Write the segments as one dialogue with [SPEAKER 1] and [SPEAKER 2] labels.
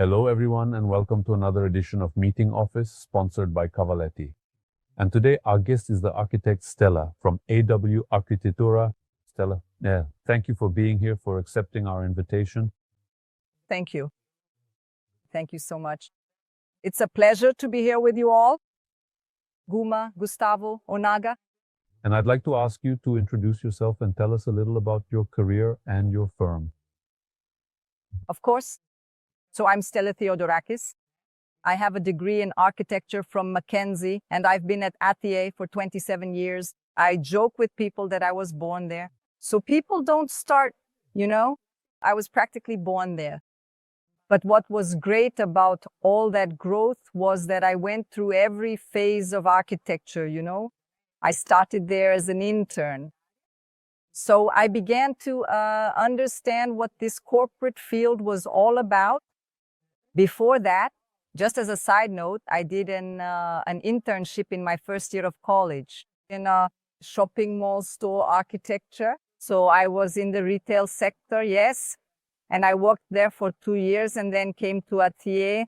[SPEAKER 1] Hello, everyone, and welcome to another edition of Meeting Office, sponsored by Cavaletti. And today, our guest is the architect Stella from AW Arquitetura. Stella, thank you for being here, for accepting our invitation.
[SPEAKER 2] Thank you. Thank you so much. It's a pleasure to be here with you all. Guma, Gustavo, Onaga.
[SPEAKER 1] And I'd like to ask you to introduce yourself and tell us a little about your career and your firm.
[SPEAKER 2] Of course. So I'm Stella Theodorakis. I have a degree in architecture from Mackenzie, and I've been at Athié for 27 years. I joke with people that I was born there. So people don't start, I was practically born there. But what was great about all that growth was that I went through every phase of architecture, I started there as an intern. So I began to understand what this corporate field was all about. Before that, just as a side note, I did an internship in my first year of college in a shopping mall store architecture. So I was in the retail sector, yes. And I worked there for 2 years and then came to Athié.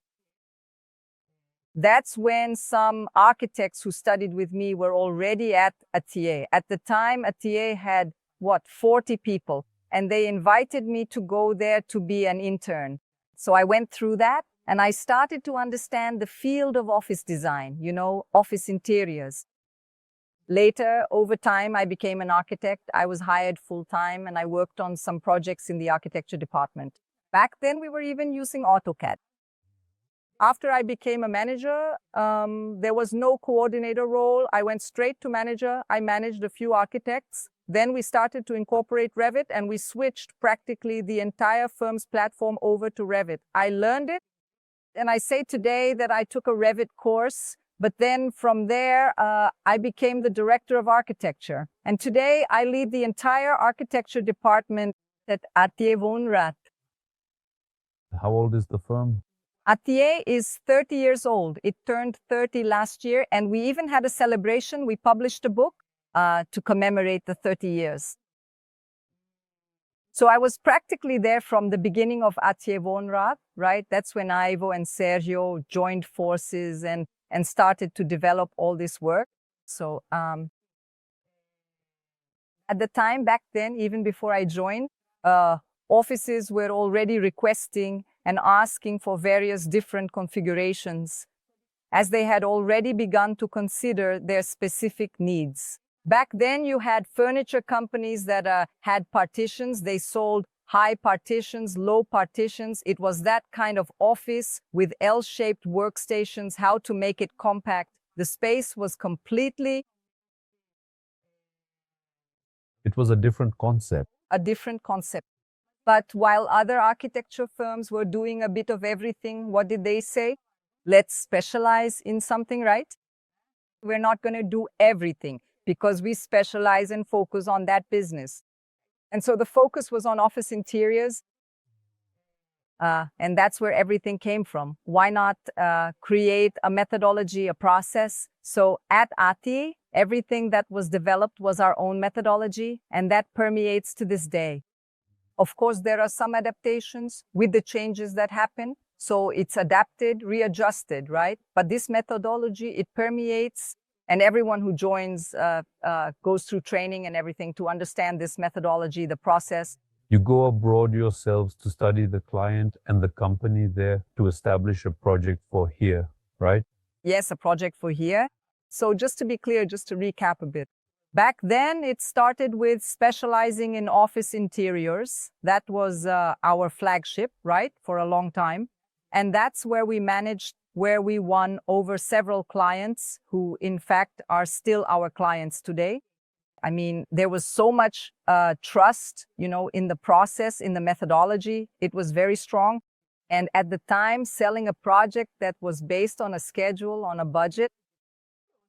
[SPEAKER 2] That's when some architects who studied with me were already at Athié. At the time, Athié had, 40 people. And they invited me to go there to be an intern. So I went through that and I started to understand the field of office design, office interiors. Later, over time, I became an architect. I was hired full-time and I worked on some projects in the architecture department. Back then, we were even using AutoCAD. After I became a manager, there was no coordinator role. I went straight to manager. I managed a few architects. Then we started to incorporate Revit and we switched practically the entire firm's platform over to Revit. I learned it and I say today that I took a Revit course, but then from there, I became the director of architecture. And today I lead the entire architecture department at Athié Wohnrath.
[SPEAKER 1] How old is the firm?
[SPEAKER 2] Athié is 30 years old. It turned 30 last year and we even had a celebration. We published a book to commemorate the 30 years. So I was practically there from the beginning of Athié Wohnrath, right? That's when Ivo and Sergio joined forces and started to develop all this work. So at the time back then, even before I joined, offices were already requesting and asking for various different configurations, as they had already begun to consider their specific needs. Back then, you had furniture companies that had partitions. They sold high partitions, low partitions. It was that kind of office with L-shaped workstations, how to make it compact. The space was completely...
[SPEAKER 1] It was a different concept.
[SPEAKER 2] A different concept. But while other architecture firms were doing a bit of everything, what did they say? Let's specialize in something, right? We're not going to do everything, because we specialize and focus on that business. And so the focus was on office interiors. And that's where everything came from. Why not create a methodology, a process? So at Athié, everything that was developed was our own methodology, and that permeates to this day. Of course, there are some adaptations with the changes that happen. So it's adapted, readjusted, right? But this methodology, it permeates. And everyone who joins goes through training and everything to understand this methodology, the process.
[SPEAKER 1] You go abroad yourselves to study the client and the company there to establish a project for here, right?
[SPEAKER 2] Yes, a project for here. So just to be clear, just to recap a bit. Back then, it started with specializing in office interiors. That was our flagship, right, for a long time. And that's where we managed, where we won over several clients who, in fact, are still our clients today. I mean, there was so much trust, in the process, in the methodology. It was very strong. And at the time, selling a project that was based on a schedule, on a budget,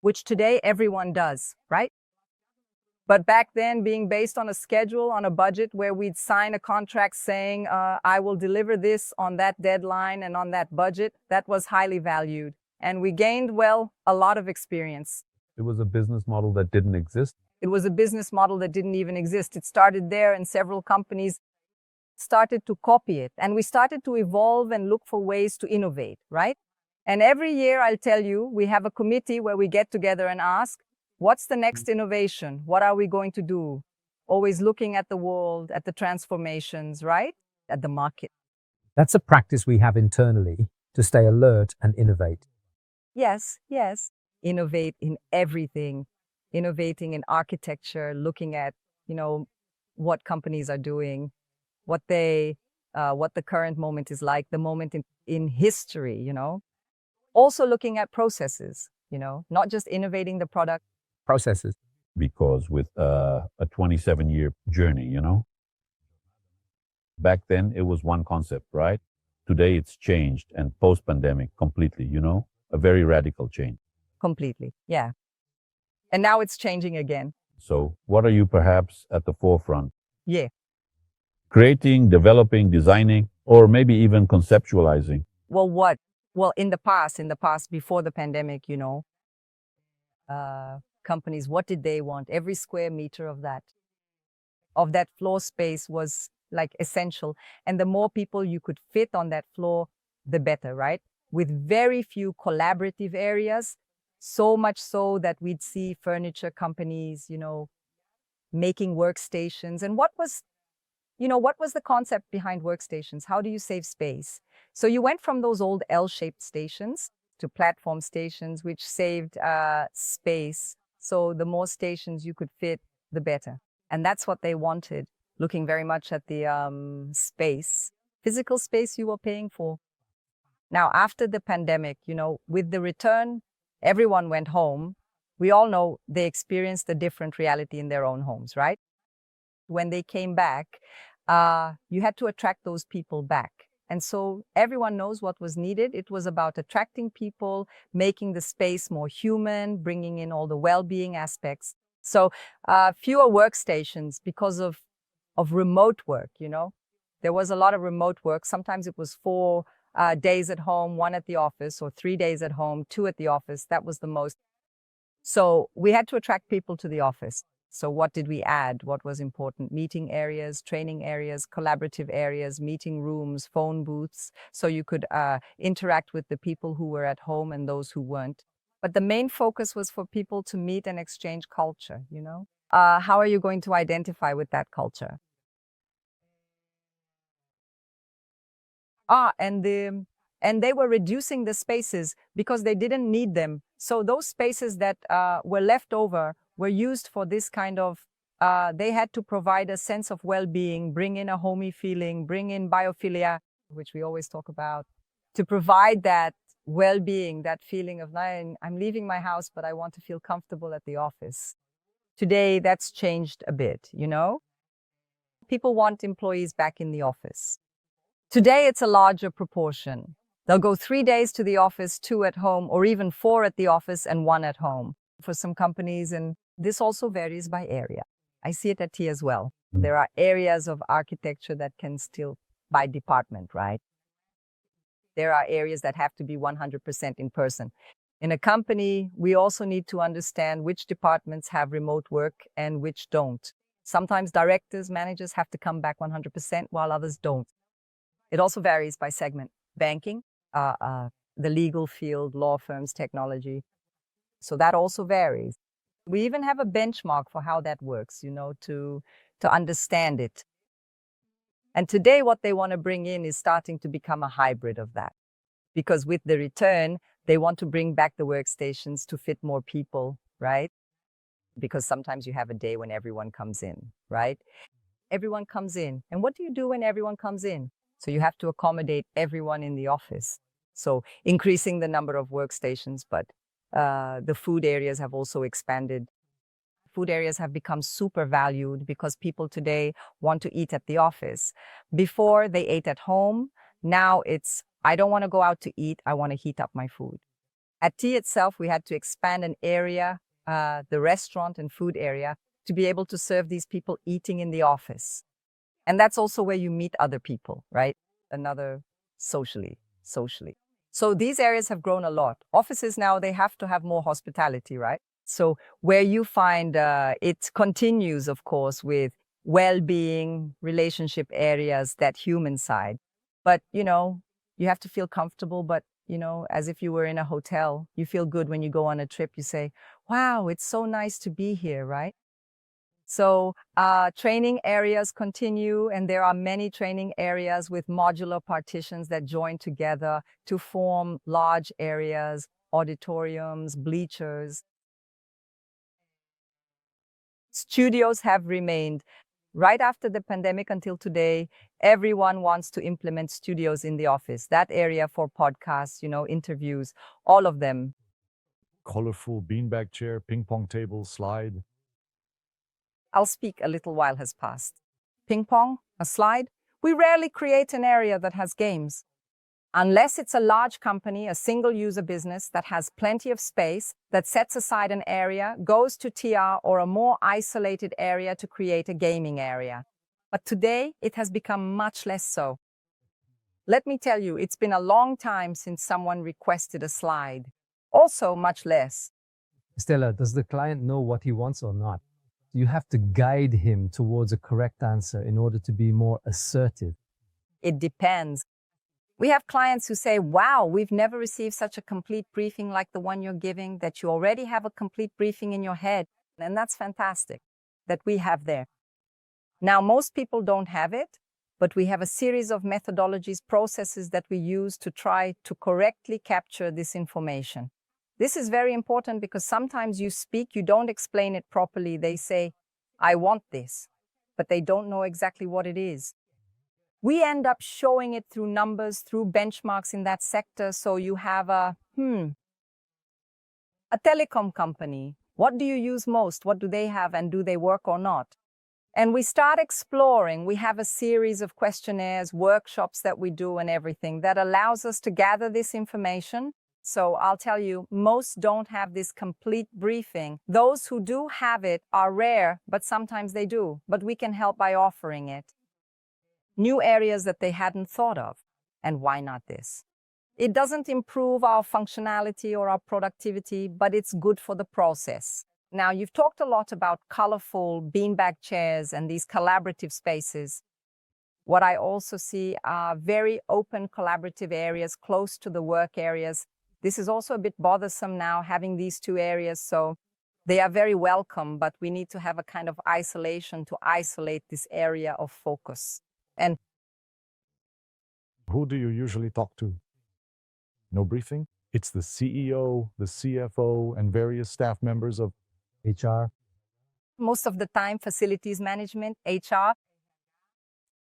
[SPEAKER 2] which today everyone does, right? But back then, being based on a schedule, on a budget, where we'd sign a contract saying, I will deliver this on that deadline and on that budget, that was highly valued. And we gained, a lot of experience.
[SPEAKER 1] It was a business model that didn't exist.
[SPEAKER 2] It was a business model that didn't even exist. It started there in several companies. started to copy it, and we started to evolve and look for ways to innovate, right? And every year, I'll tell you, we have a committee where we get together and ask, what's the next innovation? What are we going to do? Always looking at the world, at the transformations, right? At the market.
[SPEAKER 3] That's a practice we have internally to stay alert and innovate.
[SPEAKER 2] Yes, yes. Innovate in everything, innovating in architecture, looking at, what companies are doing, what the current moment is like, the moment in history, Also looking at processes, not just innovating the product.
[SPEAKER 3] Processes.
[SPEAKER 1] Because with a 27-year journey, back then it was one concept, right? Today it's changed, and post-pandemic completely, a very radical change.
[SPEAKER 2] Completely, yeah. And now it's changing again.
[SPEAKER 1] So what are you perhaps at the forefront?
[SPEAKER 2] Yeah.
[SPEAKER 1] Creating, developing, designing, or maybe even conceptualizing?
[SPEAKER 2] Well, what? Well, in the past, before the pandemic, companies, what did they want? Every square meter of that floor space was like essential. And the more people you could fit on that floor, the better, right? With very few collaborative areas, so much so that we'd see furniture companies, making workstations. And what was the concept behind workstations? How do you save space? So you went from those old L-shaped stations to platform stations, which saved space. So the more stations you could fit, the better. And that's what they wanted, looking very much at the space, physical space you were paying for. Now, after the pandemic, with the return, everyone went home. We all know they experienced a different reality in their own homes, right? When they came back, you had to attract those people back. And so everyone knows what was needed. It was about attracting people, making the space more human, bringing in all the well-being aspects. So fewer workstations because of remote work, There was a lot of remote work. Sometimes it was 4 days at home, 1 at the office, or 3 days at home, 2 at the office. That was the most. So we had to attract people to the office. So what did we add? What was important? Meeting areas, training areas, collaborative areas, meeting rooms, phone booths, so you could interact with the people who were at home and those who weren't. But the main focus was for people to meet and exchange culture, How are you going to identify with that culture? And they were reducing the spaces because they didn't need them. So those spaces that were left over were used for this kind of, they had to provide a sense of well-being, bring in a homey feeling, bring in biophilia, which we always talk about, to provide that well-being, that feeling of, I'm leaving my house, but I want to feel comfortable at the office. Today, that's changed a bit, People want employees back in the office. Today, it's a larger proportion. They'll go 3 days to the office, 2 at home, or even 4 at the office and 1 at home for some companies. And this also varies by area. I see it at T as well. There are areas of architecture that can still, by department, right? There are areas that have to be 100% in person. In a company, we also need to understand which departments have remote work and which don't. Sometimes directors, managers have to come back 100% while others don't. It also varies by segment. Banking, the legal field, law firms, technology. So that also varies. We even have a benchmark for how that works, to understand it. And today what they want to bring in is starting to become a hybrid of that. Because with the return, they want to bring back the workstations to fit more people, right? Because sometimes you have a day when everyone comes in, right? Everyone comes in. And what do you do when everyone comes in? So you have to accommodate everyone in the office. So increasing the number of workstations, but the food areas have also expanded. Food areas have become super valued because people today want to eat at the office. Before, they ate at home. Now it's, I don't want to go out to eat. I want to heat up my food. At T itself, we had to expand an area, the restaurant and food area, to be able to serve these people eating in the office. And that's also where you meet other people, right? Another socially. So these areas have grown a lot. Offices now, they have to have more hospitality, right? So where you find it continues, of course, with well-being, relationship areas, that human side. But, you have to feel comfortable, but, as if you were in a hotel. You feel good when you go on a trip. You say, wow, it's so nice to be here, right? So training areas continue, and there are many training areas with modular partitions that join together to form large areas, auditoriums, bleachers. Studios have remained. Right after the pandemic until today, everyone wants to implement studios in the office. That area for podcasts, interviews, all of them.
[SPEAKER 4] Colorful beanbag chair, ping pong table, slide.
[SPEAKER 2] I'll speak a little while has passed. Ping pong, a slide. We rarely create an area that has games. Unless it's a large company, a single-user business that has plenty of space, that sets aside an area, goes to TR or a more isolated area to create a gaming area. But today, it has become much less so. Let me tell you, it's been a long time since someone requested a slide. Also much less.
[SPEAKER 3] Stella, does the client know what he wants or not? You have to guide him towards a correct answer in order to be more assertive.
[SPEAKER 2] It depends. We have clients who say, wow, we've never received such a complete briefing like the one you're giving, that you already have a complete briefing in your head. And that's fantastic that we have there. Now, most people don't have it, but we have a series of methodologies, processes that we use to try to correctly capture this information. This is very important because sometimes you speak, you don't explain it properly. They say, I want this, but they don't know exactly what it is. We end up showing it through numbers, through benchmarks in that sector. So you have a telecom company. What do you use most? What do they have, and do they work or not? And we start exploring. We have a series of questionnaires, workshops that we do and everything that allows us to gather this information. So I'll tell you, most don't have this complete briefing. Those who do have it are rare, but sometimes they do. But we can help by offering it. New areas that they hadn't thought of. And why not this? It doesn't improve our functionality or our productivity, but it's good for the process. Now, you've talked a lot about colorful beanbag chairs and these collaborative spaces. What I also see are very open collaborative areas close to the work areas. This is also a bit bothersome now, having these two areas. So they are very welcome, but we need to have a kind of isolation to isolate this area of focus. And
[SPEAKER 4] who do you usually talk to? No briefing? It's the CEO, the CFO, and various staff members of
[SPEAKER 3] HR.
[SPEAKER 2] Most of the time, facilities management, HR.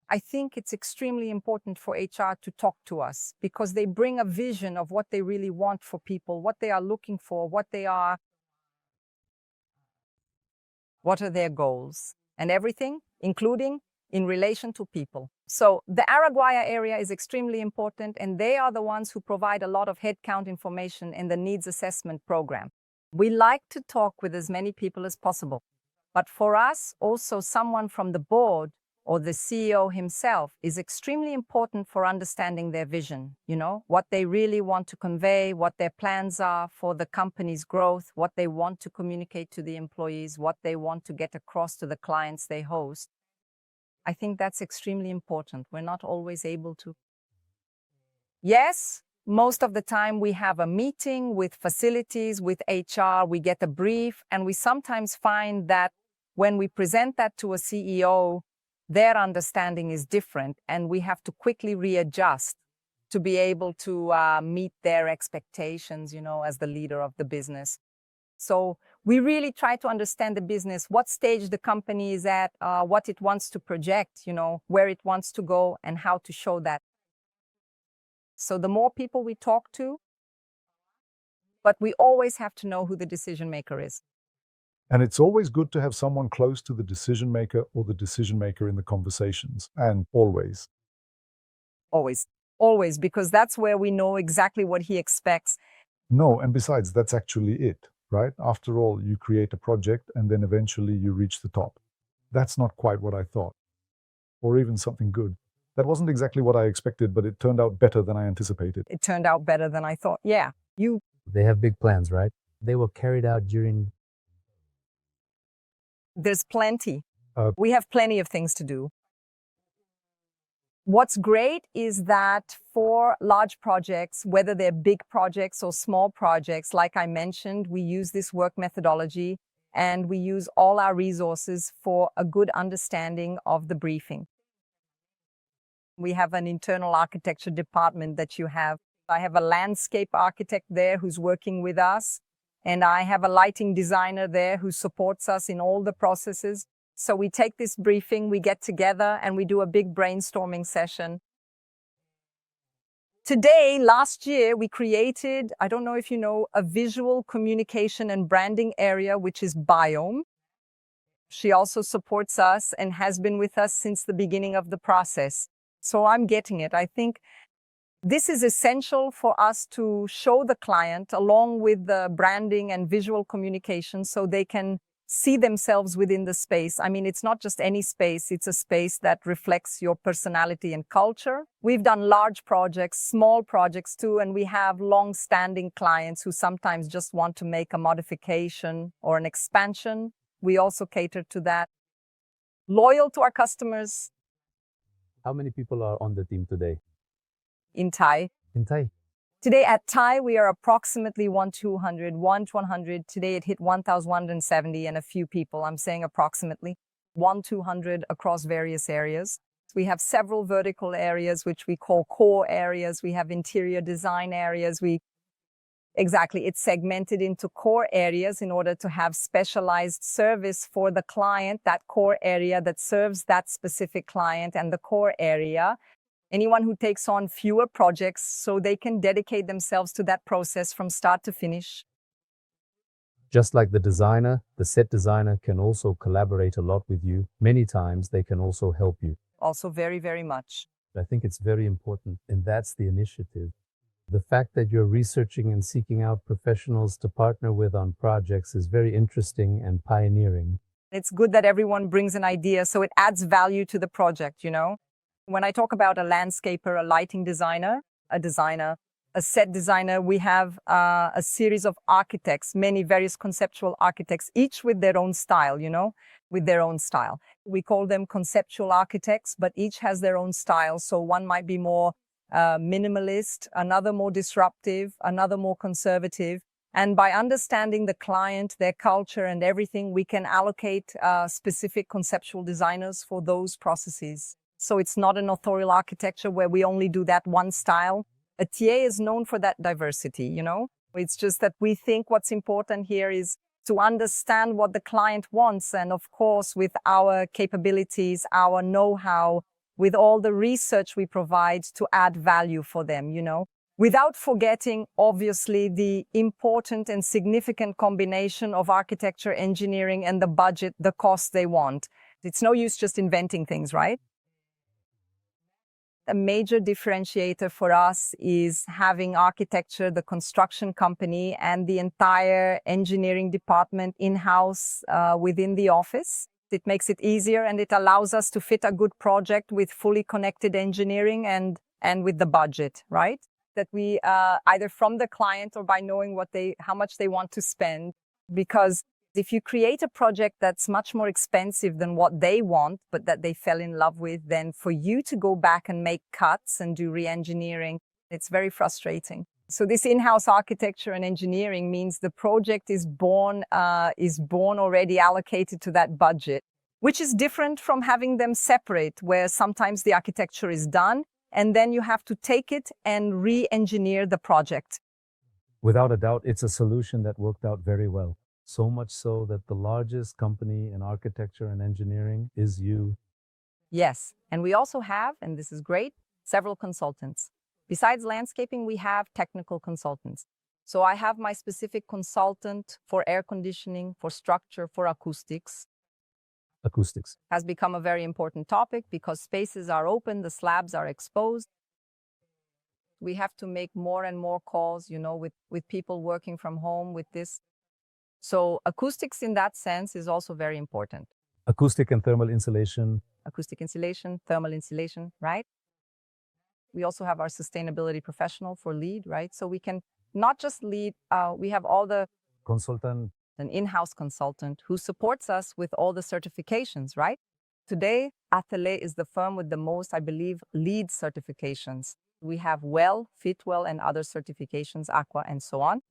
[SPEAKER 2] I think it's extremely important for HR to talk to us because they bring a vision of what they really want for people, what they are looking for, what are their goals, and everything, including in relation to people. So the Araguaia area is extremely important, and they are the ones who provide a lot of headcount information in the needs assessment program. We like to talk with as many people as possible. But for us, also someone from the board or the CEO himself is extremely important for understanding their vision, what they really want to convey, what their plans are for the company's growth, what they want to communicate to the employees, what they want to get across to the clients they host. I think that's extremely important. We're not always able to. Yes, most of the time we have a meeting with facilities, with HR, we get a brief, and we sometimes find that when we present that to a CEO, their understanding is different, and we have to quickly readjust to be able to meet their expectations, as the leader of the business. So we really try to understand the business, what stage the company is at, what it wants to project, where it wants to go, and how to show that. So the more people we talk to, but we always have to know who the decision maker is.
[SPEAKER 4] And it's always good to have someone close to the decision maker or the decision maker in the conversations. And always.
[SPEAKER 2] Always, because that's where we know exactly what he expects.
[SPEAKER 4] No, and besides, that's actually it, right? After all, you create a project and then eventually you reach the top. That's not quite what I thought. Or even something good. That wasn't exactly what I expected, but it turned out better than I anticipated.
[SPEAKER 2] It turned out better than I thought. Yeah,
[SPEAKER 3] They have big plans, right? They were carried out during...
[SPEAKER 2] There's plenty. We have plenty of things to do. What's great is that for large projects, whether they're big projects or small projects, like I mentioned, we use this work methodology and we use all our resources for a good understanding of the briefing. We have an internal architecture department that you have. I have a landscape architect there who's working with us, and I have a lighting designer there who supports us in all the processes. So we take this briefing, we get together, and we do a big brainstorming session. Today, last year, we created, I don't know if you know, a visual communication and branding area, which is Biome. She also supports us and has been with us since the beginning of the process. So I'm getting it. I think this is essential for us to show the client along with the branding and visual communication so they can see themselves within the space. I mean, it's not just any space, it's a space that reflects your personality and culture. We've done large projects, small projects too, and we have long-standing clients who sometimes just want to make a modification or an expansion. We also cater to that. Loyal to our customers.
[SPEAKER 1] How many people are on the team today?
[SPEAKER 2] In Thai.
[SPEAKER 1] In Thai?
[SPEAKER 2] Today at Thai, we are approximately 1,200. Today it hit 1,170 and a few people. I'm saying approximately 1,200 across various areas. We have several vertical areas, which we call core areas. We have interior design areas. Exactly, it's segmented into core areas in order to have specialized service for the client, that core area that serves that specific client, and the core area. Anyone who takes on fewer projects so they can dedicate themselves to that process from start to finish.
[SPEAKER 1] Just like the designer, the set designer can also collaborate a lot with you. Many times they can also help you.
[SPEAKER 2] Also very, very much.
[SPEAKER 1] I think it's very important, and that's the initiative. The fact that you're researching and seeking out professionals to partner with on projects is very interesting and pioneering.
[SPEAKER 2] It's good that everyone brings an idea so it adds value to the project, you know? When I talk about a landscaper, a lighting designer, a set designer, we have a series of architects, many various conceptual architects, each with their own style, you know, with their own style. We call them conceptual architects, but each has their own style. So one might be more minimalist, another more disruptive, another more conservative. And by understanding the client, their culture and everything, we can allocate specific conceptual designers for those processes. So it's not an authorial architecture where we only do that one style. Athié is known for that diversity, you know? It's just that we think what's important here is to understand what the client wants. And of course, with our capabilities, our know-how, with all the research we provide to add value for them, you know? Without forgetting, obviously, the important and significant combination of architecture, engineering, and the budget, the cost they want. It's no use just inventing things, right? A major differentiator for us is having architecture, the construction company, and the entire engineering department in-house within the office. It makes it easier and it allows us to fit a good project with fully connected engineering and with the budget, right? That we either from the client or by knowing how much they want to spend. Because if you create a project that's much more expensive than what they want, but that they fell in love with, then for you to go back and make cuts and do re-engineering, it's very frustrating. So this in-house architecture and engineering means the project is born already allocated to that budget, which is different from having them separate, where sometimes the architecture is done and then you have to take it and re-engineer the project.
[SPEAKER 1] Without a doubt, it's a solution that worked out very well. So much so that the largest company in architecture and engineering is you.
[SPEAKER 2] Yes, and we also have, and this is great, several consultants. Besides landscaping, we have technical consultants. So I have my specific consultant for air conditioning, for structure, for acoustics.
[SPEAKER 1] Acoustics
[SPEAKER 2] has become a very important topic because spaces are open, the slabs are exposed. We have to make more and more calls, you know, with people working from home with this. So acoustics in that sense is also very important.
[SPEAKER 1] Acoustic and thermal insulation.
[SPEAKER 2] Acoustic insulation, thermal insulation, right? We also have our sustainability professional for lead, right? So we can not just lead, we have all the
[SPEAKER 1] Consultant.
[SPEAKER 2] An in-house consultant who supports us with all the certifications, right? Today, Athié is the firm with the most, I believe, LEED certifications. We have WELL, Fitwell, and other certifications, Aqua, and so on.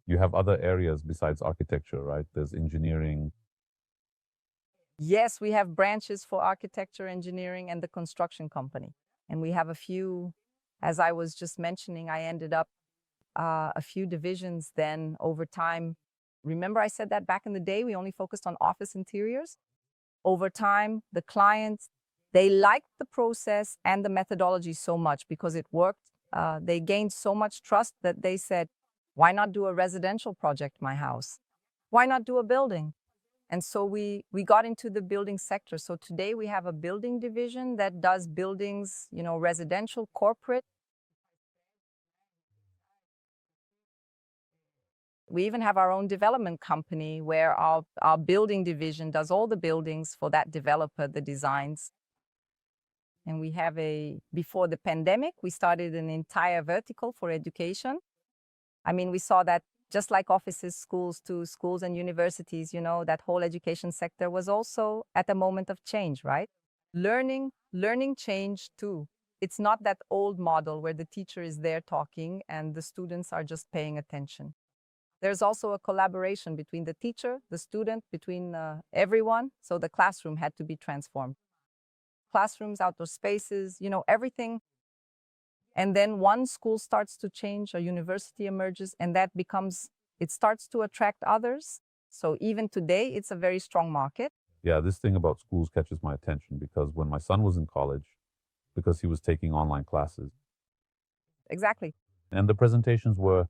[SPEAKER 1] You have other areas besides architecture, right? There's engineering.
[SPEAKER 2] Yes, we have branches for architecture, engineering, and the construction company. And we have a few, as I was just mentioning, I ended up a few divisions then over time. Remember I said that back in the day, we only focused on office interiors? Over time, the clients, they liked the process and the methodology so much because it worked. They gained so much trust that they said, why not do a residential project, my house? Why not do a building? And so we got into the building sector. So today we have a building division that does buildings, residential, corporate. We even have our own development company where our building division does all the buildings for that developer, the designs. And we have before the pandemic, we started an entire vertical for education. I mean, we saw that just like offices, schools too, schools and universities, that whole education sector was also at a moment of change, right? Learning changed too. It's not that old model where the teacher is there talking and the students are just paying attention. There's also a collaboration between the teacher, the student, between everyone. So the classroom had to be transformed. Classrooms, outdoor spaces, everything. And then one school starts to change, a university emerges, and it starts to attract others. So even today, it's a very strong market.
[SPEAKER 1] Yeah, this thing about schools catches my attention because when my son was in college, because he was taking online classes.
[SPEAKER 2] Exactly.
[SPEAKER 1] And the presentations were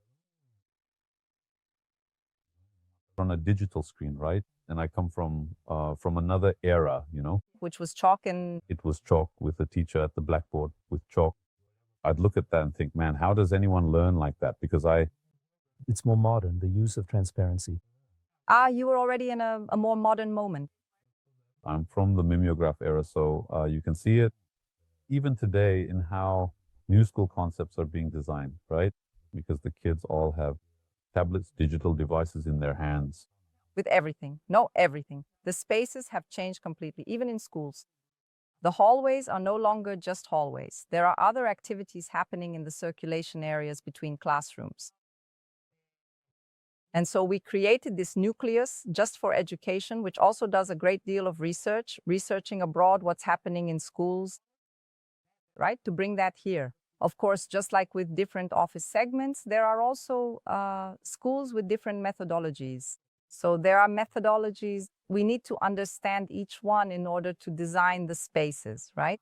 [SPEAKER 1] on a digital screen, right? And I come from another era,
[SPEAKER 2] Which was chalk and...
[SPEAKER 1] It was chalk with a teacher at the blackboard with chalk. I'd look at that and think, man, how does anyone learn like that? Because
[SPEAKER 3] It's more modern, the use of transparency.
[SPEAKER 2] You were already in a more modern moment.
[SPEAKER 1] I'm from the mimeograph era, so you can see it even today in how new school concepts are being designed, right? Because the kids all have tablets, digital devices in their hands.
[SPEAKER 2] With everything. No, everything. The spaces have changed completely, even in schools. The hallways are no longer just hallways. There are other activities happening in the circulation areas between classrooms. And so we created this nucleus just for education, which also does a great deal of research, researching abroad what's happening in schools, right? To bring that here. Of course, just like with different office segments, there are also schools with different methodologies. So there are methodologies. We need to understand each one in order to design the spaces, right?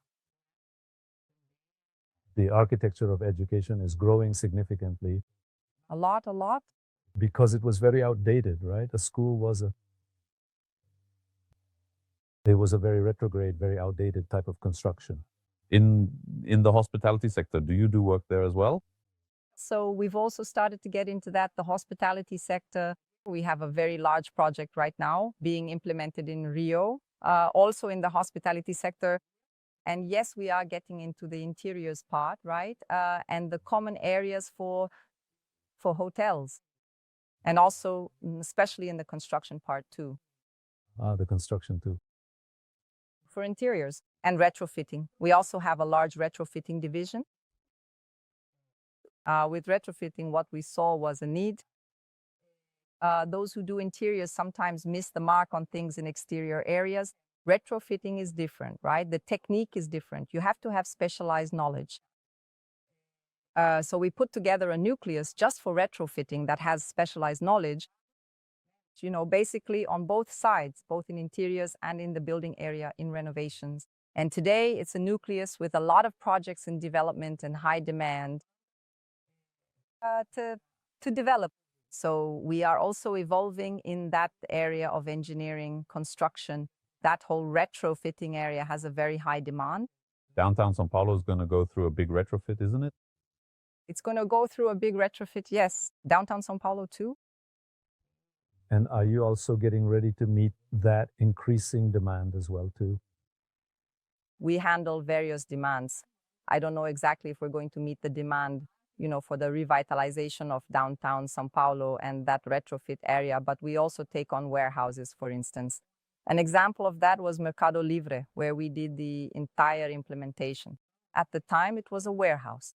[SPEAKER 3] The architecture of education is growing significantly.
[SPEAKER 2] A lot.
[SPEAKER 3] Because it was very outdated, right? A school was it was a very retrograde, very outdated type of construction.
[SPEAKER 1] In the hospitality sector, do you do work there as well?
[SPEAKER 2] So we've also started to get into that, the hospitality sector. We have a very large project right now being implemented in Rio, also in the hospitality sector. And yes, we are getting into the interiors part, right? And the common areas for hotels. And also, especially in the construction part too.
[SPEAKER 3] The construction too.
[SPEAKER 2] For interiors and retrofitting. We also have a large retrofitting division. With retrofitting, what we saw was a need. Those who do interiors sometimes miss the mark on things in exterior areas. Retrofitting is different, right? The technique is different. You have to have specialized knowledge. So we put together a nucleus just for retrofitting that has specialized knowledge, basically on both sides, both in interiors and in the building area in renovations. And today it's a nucleus with a lot of projects in development and high demand to develop. So we are also evolving in that area of engineering, construction. That whole retrofitting area has a very high demand.
[SPEAKER 1] Downtown São Paulo is going to go through a big retrofit, isn't it?
[SPEAKER 2] It's going to go through a big retrofit, yes. Downtown São Paulo too.
[SPEAKER 3] And are you also getting ready to meet that increasing demand as well too?
[SPEAKER 2] We handle various demands. I don't know exactly if we're going to meet the demand, for the revitalization of downtown São Paulo and that retrofit area, but we also take on warehouses, for instance. An example of that was Mercado Libre, where we did the entire implementation. At the time, it was a warehouse.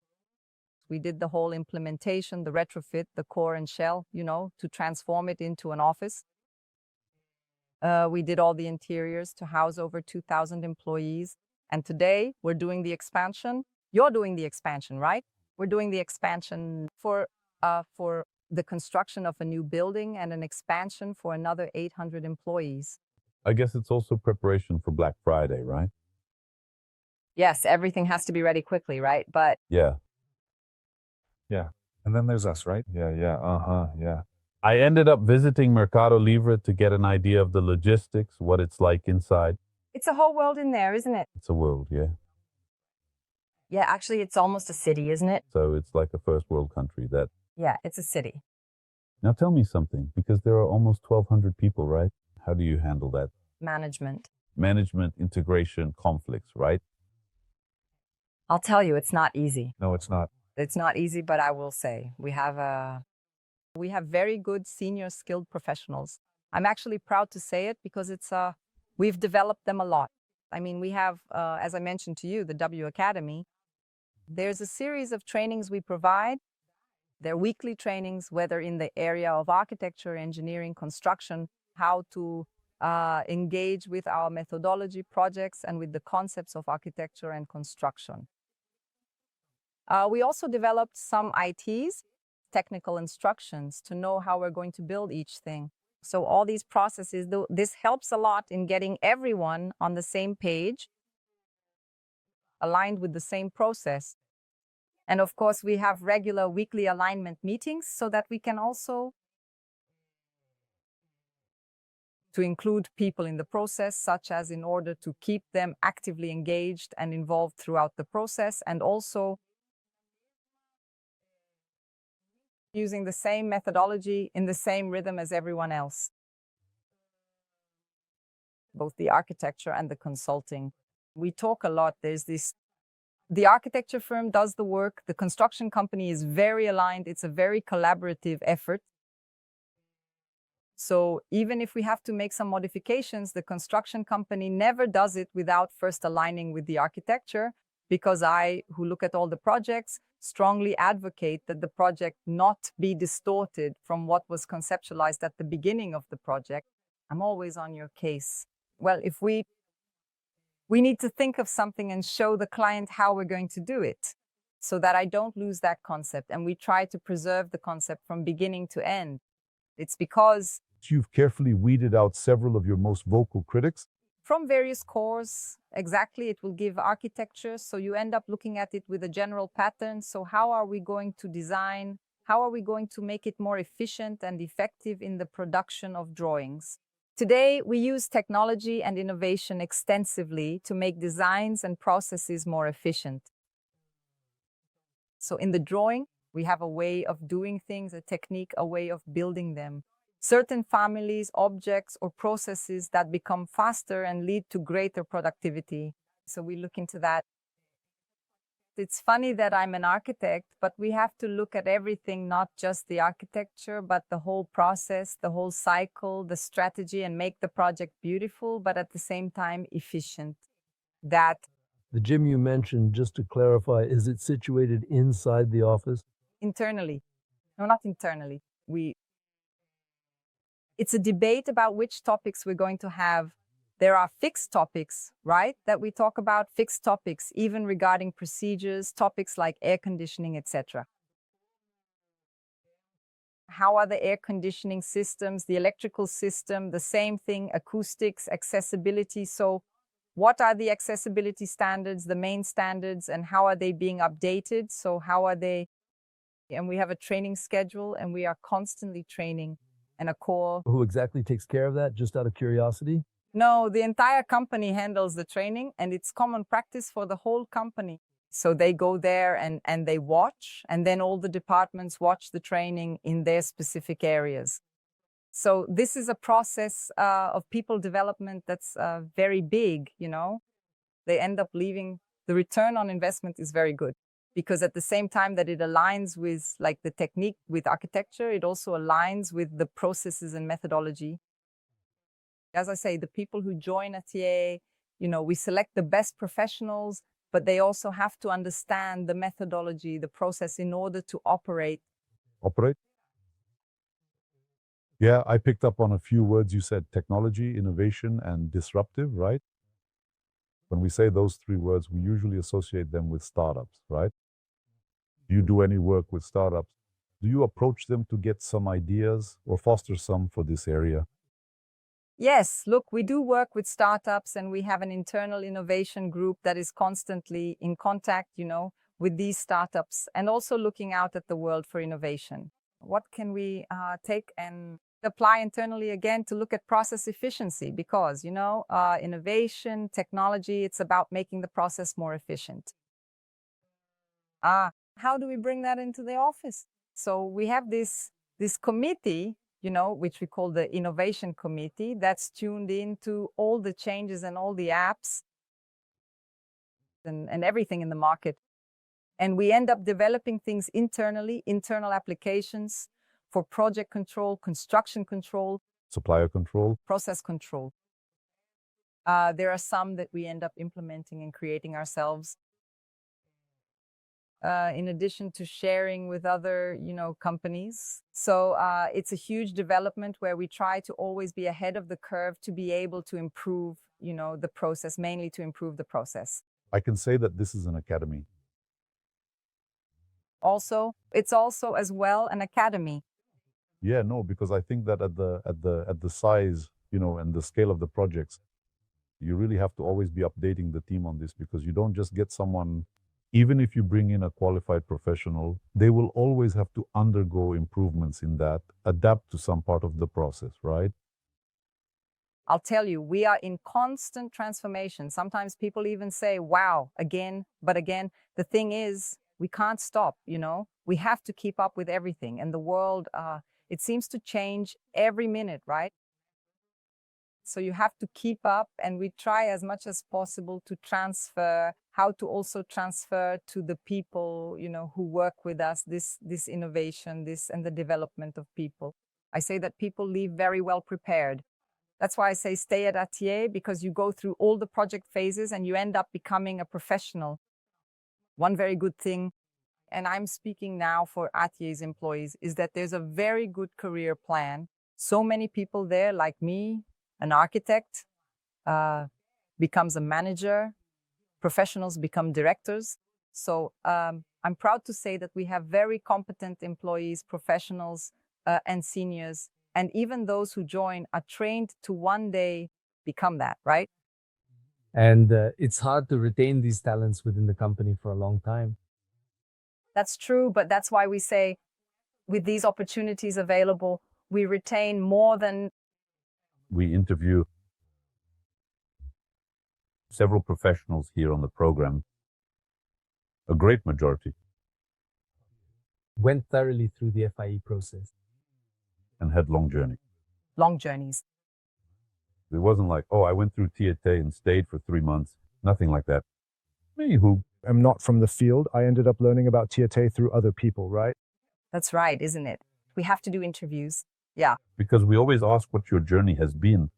[SPEAKER 2] We did the whole implementation, the retrofit, the core and shell, to transform it into an office. We did all the interiors to house over 2,000 employees. And today, we're doing the expansion. You're doing the expansion, right? We're doing the expansion for the construction of a new building and an expansion for another 800 employees.
[SPEAKER 1] I guess it's also preparation for Black Friday, right?
[SPEAKER 2] Yes, everything has to be ready quickly, right? But
[SPEAKER 1] Yeah.
[SPEAKER 4] Yeah. And then there's us, right? Yeah. Yeah.
[SPEAKER 1] I ended up visiting Mercado Libre to get an idea of the logistics, what it's like inside.
[SPEAKER 2] it's a whole world in there, isn't it?
[SPEAKER 1] It's a world, yeah.
[SPEAKER 2] Yeah, actually, it's almost a city, isn't it?
[SPEAKER 1] So it's like a first world country. That.
[SPEAKER 2] Yeah, it's a city.
[SPEAKER 1] Now tell me something, because there are almost 1,200 people, right? How do you handle that?
[SPEAKER 2] Management.
[SPEAKER 1] Management, integration, conflicts, right?
[SPEAKER 2] I'll tell you, it's not easy.
[SPEAKER 4] No, it's not.
[SPEAKER 2] It's not easy, but I will say we have very good senior skilled professionals. I'm actually proud to say it because we've developed them a lot. I mean, we have, as I mentioned to you, the W Academy. There's a series of trainings we provide. They're weekly trainings, whether in the area of architecture, engineering, construction, how to engage with our methodology projects and with the concepts of architecture and construction. We also developed some ITs, technical instructions, to know how we're going to build each thing. So all these processes, this helps a lot in getting everyone on the same page, aligned with the same process. And of course, we have regular weekly alignment meetings so that we can also to include people in the process, such as in order to keep them actively engaged and involved throughout the process, and also using the same methodology in the same rhythm as everyone else. Both the architecture and the consulting. We talk a lot. The architecture firm does the work. The construction company is very aligned. It's a very collaborative effort. So even if we have to make some modifications, the construction company never does it without first aligning with the architecture, because I, who look at all the projects, strongly advocate that the project not be distorted from what was conceptualized at the beginning of the project. I'm always on your case. Well, if we need to think of something and show the client how we're going to do it so that I don't lose that concept. And we try to preserve the concept from beginning to end. It's because
[SPEAKER 1] You've carefully weeded out several of your most vocal critics.
[SPEAKER 2] from various cores, exactly, it will give architecture. So you end up looking at it with a general pattern. So how are we going to design? How are we going to make it more efficient and effective in the production of drawings? Today, we use technology and innovation extensively to make designs and processes more efficient. So in the drawing, we have a way of doing things, a technique, a way of building them. Certain families, objects, or processes that become faster and lead to greater productivity. So we look into that. It's funny that I'm an architect, but we have to look at everything, not just the architecture, but the whole process, the whole cycle, the strategy, and make the project beautiful, but at the same time efficient.
[SPEAKER 3] The gym you mentioned, just to clarify, is it situated inside the office?
[SPEAKER 2] Internally. No, not internally. It's a debate about which topics we're going to have. There are fixed topics, right, that we talk about, fixed topics, even regarding procedures, topics like air conditioning, etc. How are the air conditioning systems, the electrical system, the same thing, acoustics, accessibility. So what are the accessibility standards, the main standards, and how are they being updated? So how are they? And we have a training schedule, and we are constantly training. And a core.
[SPEAKER 3] Who exactly takes care of that, just out of curiosity?
[SPEAKER 2] No, the entire company handles the training, and it's common practice for the whole company. So they go there and they watch, and then all the departments watch the training in their specific areas. So this is a process of people development that's very big, They end up leaving. The return on investment is very good. Because at the same time that it aligns with the technique with architecture, it also aligns with the processes and methodology. As I say, the people who join Athié, we select the best professionals, but they also have to understand the methodology, the process in order to operate.
[SPEAKER 1] Operate? Yeah, I picked up on a few words you said: technology, innovation, and disruptive, right? When we say those three words, we usually associate them with startups, right? Do you do any work with startups? Do you approach them to get some ideas or foster some for this area?
[SPEAKER 2] Yes, look, we do work with startups, and we have an internal innovation group that is constantly in contact, with these startups, and also looking out at the world for innovation. What can we take and apply internally again to look at process efficiency? Because, innovation, technology, it's about making the process more efficient. How do we bring that into the office? So we have this committee, which we call the Innovation Committee, that's tuned into all the changes and all the apps and everything in the market. And we end up developing things internally, internal applications for project control, construction control,
[SPEAKER 1] Supplier control?
[SPEAKER 2] process control. There are some that we end up implementing and creating ourselves. In addition to sharing with other, companies. So it's a huge development where we try to always be ahead of the curve to be able to improve, the process, mainly to improve the process.
[SPEAKER 1] I can say that this is an academy.
[SPEAKER 2] Also, it's also as well an academy.
[SPEAKER 1] Yeah, no, because I think that at the size, and the scale of the projects, you really have to always be updating the team on this, because you don't just get someone. Even if you bring in a qualified professional, they will always have to undergo improvements in that, adapt to some part of the process, right?
[SPEAKER 2] I'll tell you, we are in constant transformation. Sometimes people even say, wow, again, but again, the thing is, we can't stop, we have to keep up with everything. And the world, it seems to change every minute, right? So you have to keep up, and we try as much as possible to transfer, how to also transfer to the people, who work with us, this innovation, and the development of people. I say that people leave very well prepared. That's why I say stay at Athié, because you go through all the project phases and you end up becoming a professional. One very good thing, and I'm speaking now for Athié's employees, is that there's a very good career plan. So many people there, like me, an architect, becomes a manager, professionals become directors. So I'm proud to say that we have very competent employees, professionals, and seniors. And even those who join are trained to one day become that, right?
[SPEAKER 3] And it's hard to retain these talents within the company for a long time.
[SPEAKER 2] That's true, but that's why we say with these opportunities available, we retain more than.
[SPEAKER 1] We interview several professionals here on the program, a great majority,
[SPEAKER 3] Went thoroughly through the FIE process.
[SPEAKER 1] and had long journey.
[SPEAKER 2] Long journeys.
[SPEAKER 1] It wasn't like, oh, I went through TAT and stayed for 3 months. Nothing like that. Anywho,
[SPEAKER 4] I'm not from the field. I ended up learning about TAT through other people, right?
[SPEAKER 2] That's right, isn't it? We have to do interviews. Yeah.
[SPEAKER 1] because we always ask what your journey has been,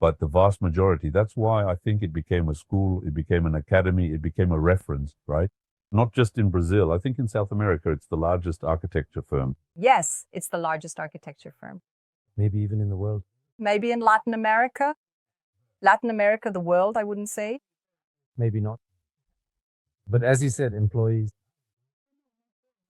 [SPEAKER 1] but the vast majority, that's why I think it became a school, it became an academy, it became a reference, right? Not just in Brazil. I think in South America, it's the largest architecture firm.
[SPEAKER 2] Yes, it's the largest architecture firm.
[SPEAKER 3] Maybe even in the world.
[SPEAKER 2] Maybe in Latin America. Latin America, the world, I wouldn't say.
[SPEAKER 3] Maybe not. But as you said, employees.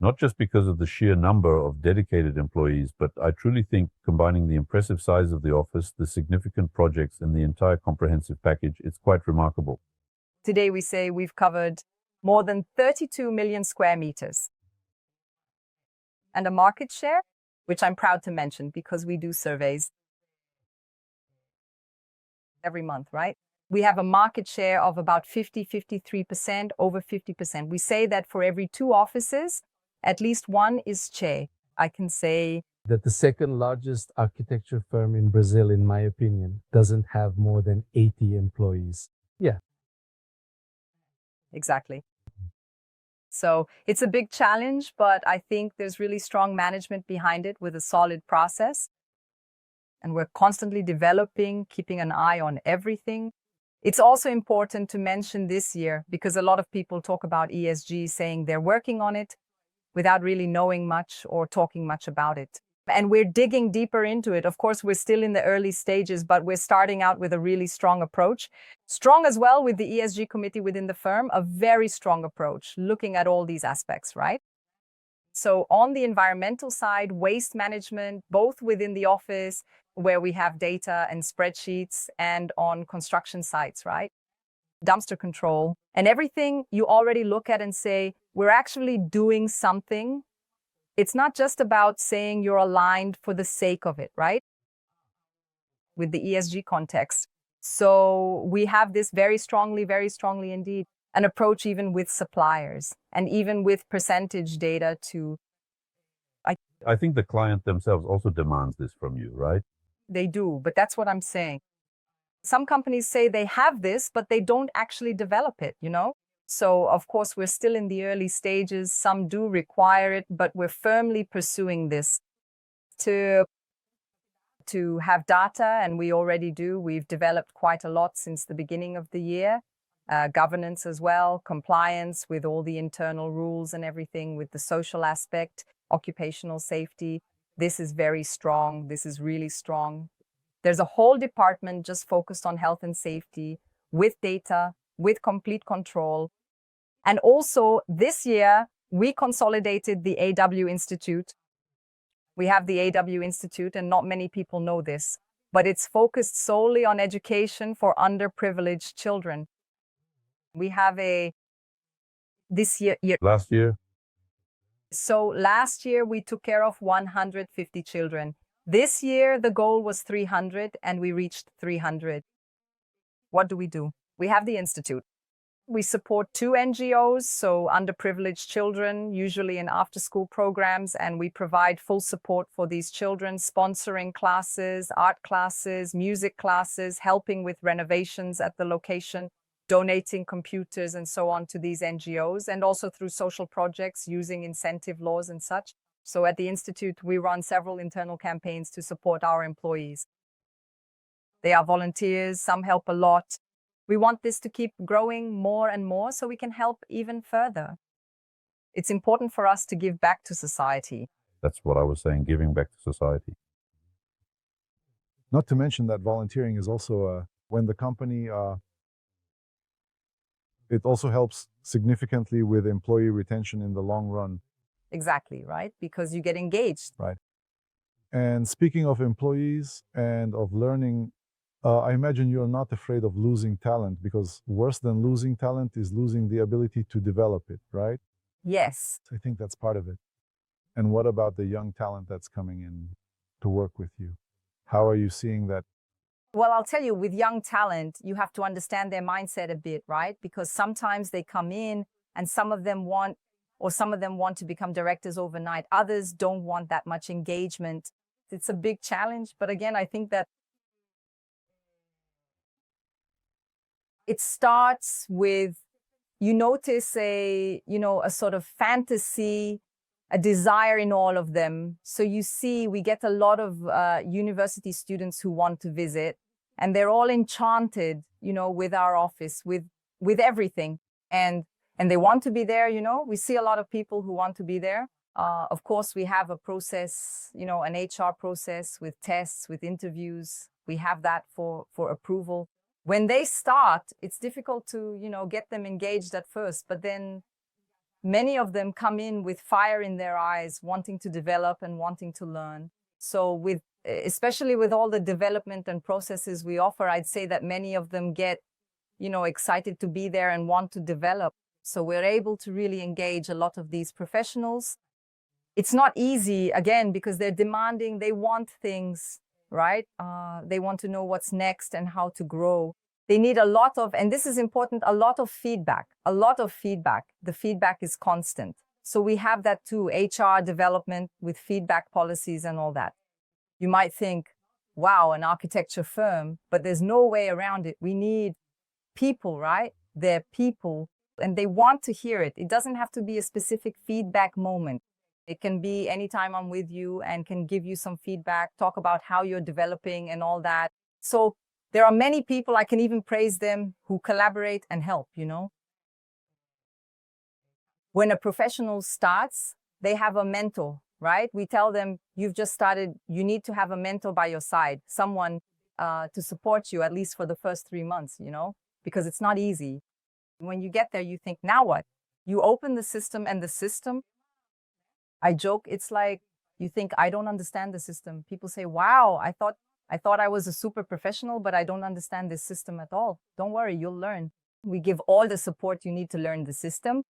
[SPEAKER 1] Not just because of the sheer number of dedicated employees, but I truly think combining the impressive size of the office, the significant projects, and the entire comprehensive package, it's quite remarkable.
[SPEAKER 2] Today we say we've covered more than 32 million square meters. And a market share, which I'm proud to mention because we do surveys every month, right? We have a market share of about 53%, over 50%. We say that for every 2 offices, at least one is CHE. I can say
[SPEAKER 3] That the second largest architecture firm in Brazil, in my opinion, doesn't have more than 80 employees. Yeah.
[SPEAKER 2] exactly. So it's a big challenge, but I think there's really strong management behind it with a solid process. and we're constantly developing, keeping an eye on everything. It's also important to mention this year, because a lot of people talk about ESG saying they're working on it without really knowing much or talking much about it. And we're digging deeper into it. Of course, we're still in the early stages, but we're starting out with a really strong approach. Strong as well with the ESG committee within the firm, a very strong approach, looking at all these aspects, right? So on the environmental side, waste management, both within the office where we have data and spreadsheets, and on construction sites, right? Dumpster control and everything you already look at and say, we're actually doing something. It's not just about saying you're aligned for the sake of it, right? With the ESG context. So we have this very strongly indeed, an approach even with suppliers and even with percentage data to.
[SPEAKER 1] I think the client themselves also demands this from you, right?
[SPEAKER 2] They do, but that's what I'm saying. Some companies say they have this, but they don't actually develop it, you know? So, of course, we're still in the early stages. Some do require it, but we're firmly pursuing this to have data, and we already do. We've developed quite a lot since the beginning of the year. Governance as well, compliance with all the internal rules and everything, with the social aspect, occupational safety. This is very strong. This is really strong. There's a whole department just focused on health and safety, with data, with complete control. And also this year, we consolidated the AW Institute. We have the AW Institute, and not many people know this, but it's focused solely on education for underprivileged children. We have this year.
[SPEAKER 1] Last year?
[SPEAKER 2] So last year, we took care of 150 children. This year, the goal was 300, and we reached 300. What do? We have the Institute. We support 2 NGOs, so underprivileged children, usually in after-school programs, and we provide full support for these children, sponsoring classes, art classes, music classes, helping with renovations at the location, donating computers and so on to these NGOs, and also through social projects using incentive laws and such. So at the Institute, we run several internal campaigns to support our employees. They are volunteers, some help a lot. We want this to keep growing more and more so we can help even further. It's important for us to give back to society.
[SPEAKER 1] That's what I was saying, giving back to society.
[SPEAKER 4] Not to mention that volunteering is also, when the company, it also helps significantly with employee retention in the long run.
[SPEAKER 2] Exactly, right? Because you get engaged.
[SPEAKER 4] Right. And speaking of employees and of learning, I imagine you're not afraid of losing talent, because worse than losing talent is losing the ability to develop it, right?
[SPEAKER 2] Yes.
[SPEAKER 4] I think that's part of it. And what about the young talent that's coming in to work with you? How are you seeing that?
[SPEAKER 2] Well, I'll tell you, with young talent, you have to understand their mindset a bit, right? Because sometimes they come in and some of them want to become directors overnight. Others don't want that much engagement. It's a big challenge. But again, I think that it starts with, you notice a sort of fantasy, a desire in all of them. So you see, we get a lot of university students who want to visit, and they're all enchanted, with our office, with everything. And they want to be there, We see a lot of people who want to be there. Of course, we have a process, an HR process with tests, with interviews. We have that for approval. When they start, it's difficult to, get them engaged at first, but then many of them come in with fire in their eyes, wanting to develop and wanting to learn. So especially with all the development and processes we offer, I'd say that many of them get, excited to be there and want to develop. So we're able to really engage a lot of these professionals. It's not easy, again, because they're demanding, they want things, right? They want to know what's next and how to grow. They need a lot of, and this is important, a lot of feedback. The feedback is constant. So we have that too, HR development with feedback policies and all that. You might think, wow, an architecture firm, but there's no way around it. We need people, right? They're people, and they want to hear it. It doesn't have to be a specific feedback moment. It can be anytime I'm with you and can give you some feedback, talk about how you're developing and all that. So there are many people, I can even praise them, who collaborate and help, When a professional starts, they have a mentor, right? We tell them, you've just started, you need to have a mentor by your side, someone to support you at least for the first 3 months, because it's not easy. When you get there, you think, now what? You open the system and the system, I joke, it's like you think, I don't understand the system. People say, wow, I thought I was a super professional, but I don't understand this system at all. Don't worry, you'll learn. We give all the support you need to learn the system.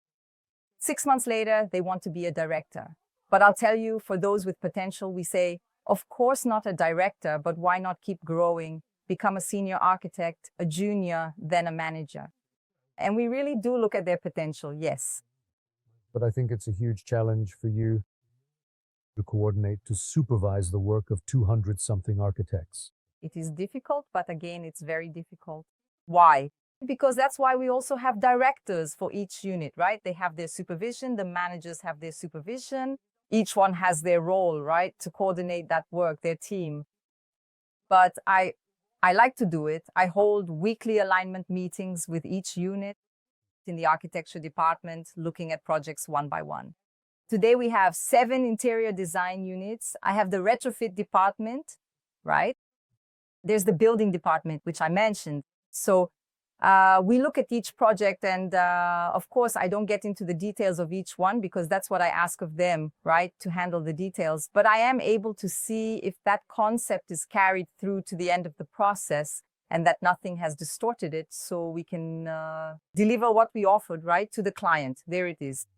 [SPEAKER 2] 6 months later, they want to be a director. But I'll tell you, for those with potential, we say, of course not a director, but why not keep growing, become a senior architect, a junior, then a manager. And we really do look at their potential, yes.
[SPEAKER 5] But I think it's a huge challenge for you to coordinate, to supervise the work of 200-something architects.
[SPEAKER 2] It is difficult, but again, it's very difficult. Why? Because that's why we also have directors for each unit, right? They have their supervision, the managers have their supervision. Each one has their role, right, to coordinate that work, their team. But I like to do it. I hold weekly alignment meetings with each unit in the architecture department, looking at projects one by one. Today we have 7 interior design units. I have the retrofit department, right? There's the building department, which I mentioned. So we look at each project and of course, I don't get into the details of each one because that's what I ask of them, right, to handle the details. But I am able to see if that concept is carried through to the end of the process and that nothing has distorted it, so we can deliver what we offered, right, to the client. There it is.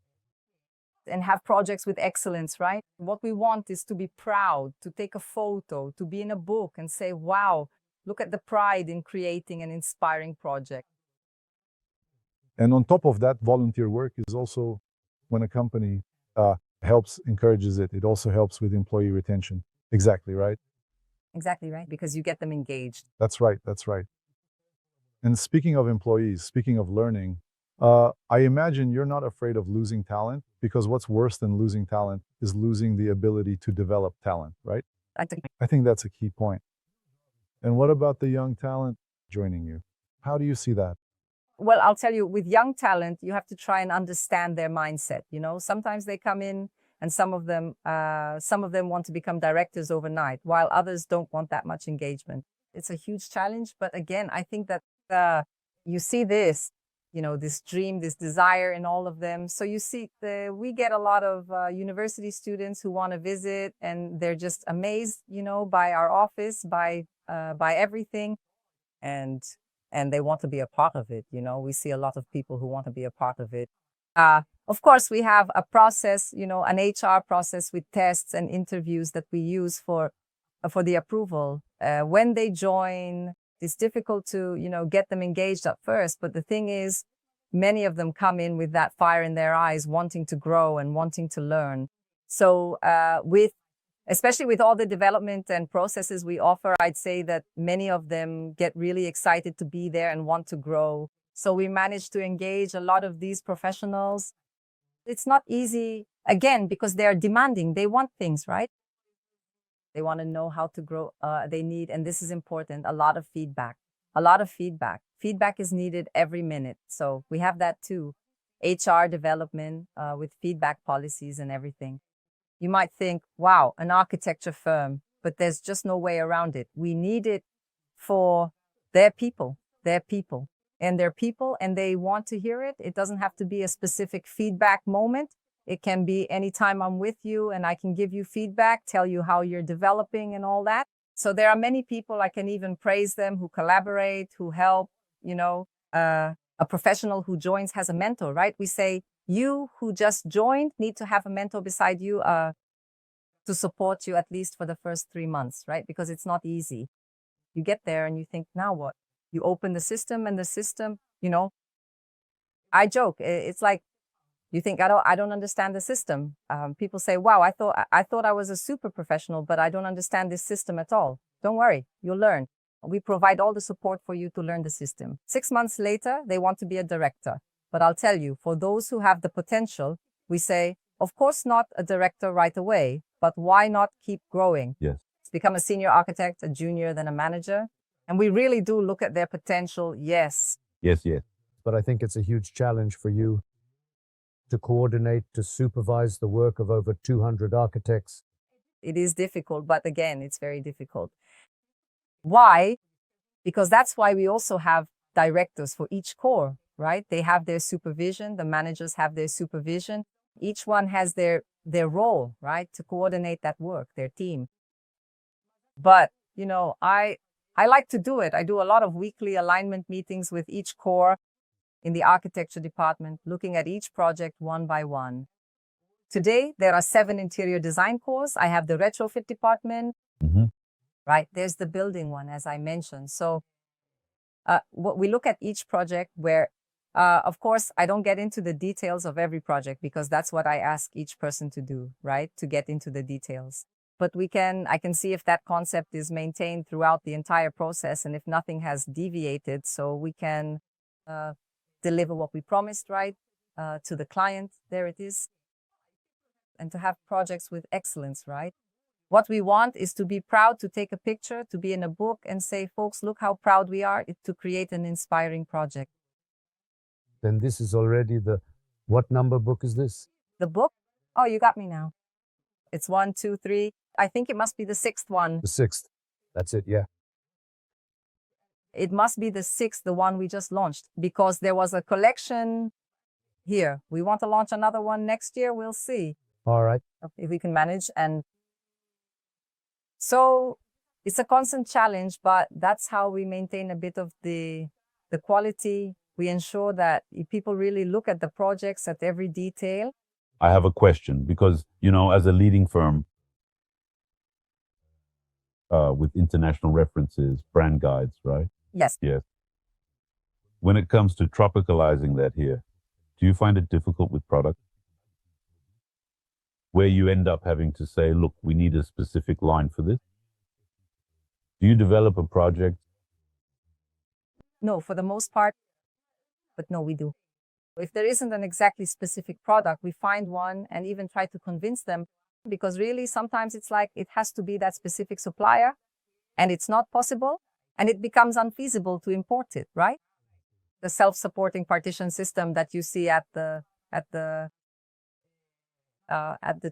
[SPEAKER 2] And have projects with excellence, right? What we want is to be proud, to take a photo, to be in a book and say, wow, look at the pride in creating an inspiring project.
[SPEAKER 4] And on top of that, volunteer work is also, when a company encourages it, it also helps with employee retention. Exactly, right?
[SPEAKER 2] Exactly right, because you get them engaged.
[SPEAKER 4] That's right, that's right. And speaking of employees, speaking of learning, I imagine you're not afraid of losing talent, because what's worse than losing talent is losing the ability to develop talent, right? I think that's a key point. And what about the young talent joining you? How do you see that?
[SPEAKER 2] Well, I'll tell you, with young talent, you have to try and understand their mindset. Sometimes they come in and some of them want to become directors overnight, while others don't want that much engagement. It's a huge challenge. But again, I think that you see this, this dream, this desire in all of them. So you see, we get a lot of university students who want to visit, and they're just amazed, by our office, by everything, and they want to be a part of it. We see a lot of people who want to be a part of it. Of course, we have a process, an HR process with tests and interviews that we use for the approval. When they join, it's difficult to, get them engaged at first. But the thing is, many of them come in with that fire in their eyes, wanting to grow and wanting to learn. So especially with all the development and processes we offer, I'd say that many of them get really excited to be there and want to grow. So we manage to engage a lot of these professionals. It's not easy, again, because they are demanding. They want things, right? They want to know how to grow. They need, and this is important, a lot of feedback. A lot of feedback. Feedback is needed every minute. So we have that too. HR development with feedback policies and everything. You might think, wow, an architecture firm, but there's just no way around it. We need it for their people, and they want to hear it. It doesn't have to be a specific feedback moment. It can be anytime I'm with you and I can give you feedback, tell you how you're developing and all that. So there are many people, I can even praise them, who collaborate, who help. A professional who joins has a mentor, right? We say, you who just joined need to have a mentor beside you to support you at least for the first 3 months, right? Because it's not easy. You get there and you think, now what? You open the system and the system, I joke. It's like, you think, I don't understand the system. People say, wow, I thought I was a super professional, but I don't understand this system at all. Don't worry, you'll learn. We provide all the support for you to learn the system. 6 months later, they want to be a director. But I'll tell you, for those who have the potential, we say, Of course, not a director right away, but why not keep growing?
[SPEAKER 1] Yes.
[SPEAKER 2] Become a senior architect, a junior, then a manager. And we really do look at their potential, yes.
[SPEAKER 1] Yes, yes.
[SPEAKER 5] But I think it's a huge challenge for you to coordinate, to supervise the work of over 200 architects.
[SPEAKER 2] It is difficult, but again, it's very difficult. Why? Because that's why we also have directors for each core, right? They have their supervision, the managers have their supervision. Each one has their role, right, to coordinate that work, their team. But, you know, I like to do it. I do a lot of weekly alignment meetings with each core in the architecture department, looking at each project one by one. Today, there are 7 interior design cores. I have the retrofit department, right? There's the building one, as I mentioned. So what we look at each project where, of course, I don't get into the details of every project because that's what I ask each person to do, right? To get into the details. But I can see if that concept is maintained throughout the entire process and if nothing has deviated, so we can deliver what we promised, right, to the client. There it is. And to have projects with excellence, right? What we want is to be proud to take a picture, to be in a book and say, folks, look how proud we are to create an inspiring project.
[SPEAKER 5] Then this is already what number book is this?
[SPEAKER 2] The book? Oh, you got me now. It's 1, 2, 3. I think it must be the 6th one.
[SPEAKER 5] The 6th. That's it, yeah.
[SPEAKER 2] It must be the 6th, the one we just launched, because there was a collection here. We want to launch another one next year. We'll see.
[SPEAKER 5] All right.
[SPEAKER 2] If we can manage. And so it's a constant challenge, but that's how we maintain a bit of the quality. We ensure that people really look at the projects at every detail.
[SPEAKER 1] I have a question because, you know, as a leading firm with international references, brand guides, right?
[SPEAKER 2] Yes.
[SPEAKER 1] Yes. When it comes to tropicalizing that here, do you find it difficult with product? Where you end up having to say, look, we need a specific line for this? Do you develop a project?
[SPEAKER 2] No, for the most part, but no, we do. If there isn't an exactly specific product, we find one and even try to convince them, because really sometimes it's like it has to be that specific supplier and it's not possible and it becomes unfeasible to import it, right? The self-supporting partition system that you see at the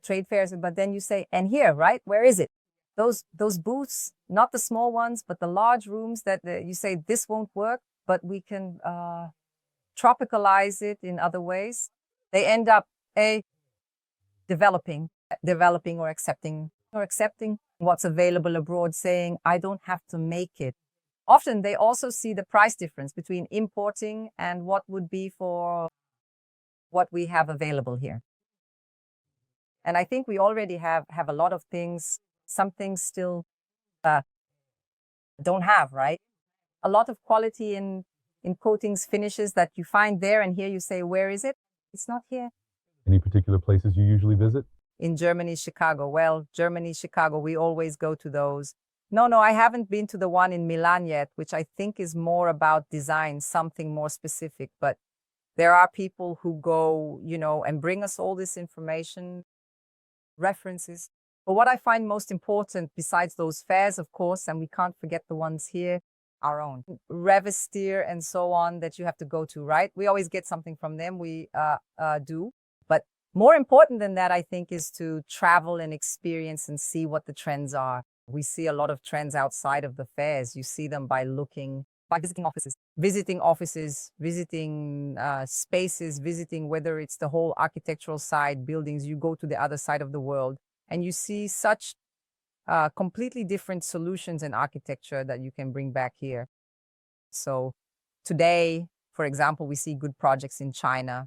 [SPEAKER 2] trade fairs, but then you say, and here, right? Where is it? Those booths, not the small ones, but the large rooms that you say this won't work, but we can tropicalize it in other ways. They end up developing or accepting what's available abroad, saying, I don't have to make it. Often they also see the price difference between importing and what would be for what we have available here. And I think we already have a lot of things, some things still don't have, right? A lot of quality in coatings, finishes that you find there, and here you say, where is it? It's not here.
[SPEAKER 1] Any particular places you usually visit?
[SPEAKER 2] In Germany, Chicago. Well, Germany, Chicago, we always go to those. No, I haven't been to the one in Milan yet, which I think is more about design, something more specific. But there are people who go, you know, and bring us all this information, references. But what I find most important, besides those fairs, of course, and we can't forget the ones here, our own Revestir and so on that you have to go to, right? We always get something from them. We do. But more important than that, I think, is to travel and experience and see what the trends are. We see a lot of trends outside of the fairs. You see them by visiting offices, visiting spaces, visiting whether it's the whole architectural side, buildings. You go to the other side of the world and you see such completely different solutions in architecture that you can bring back here. So today, for example, we see good projects in China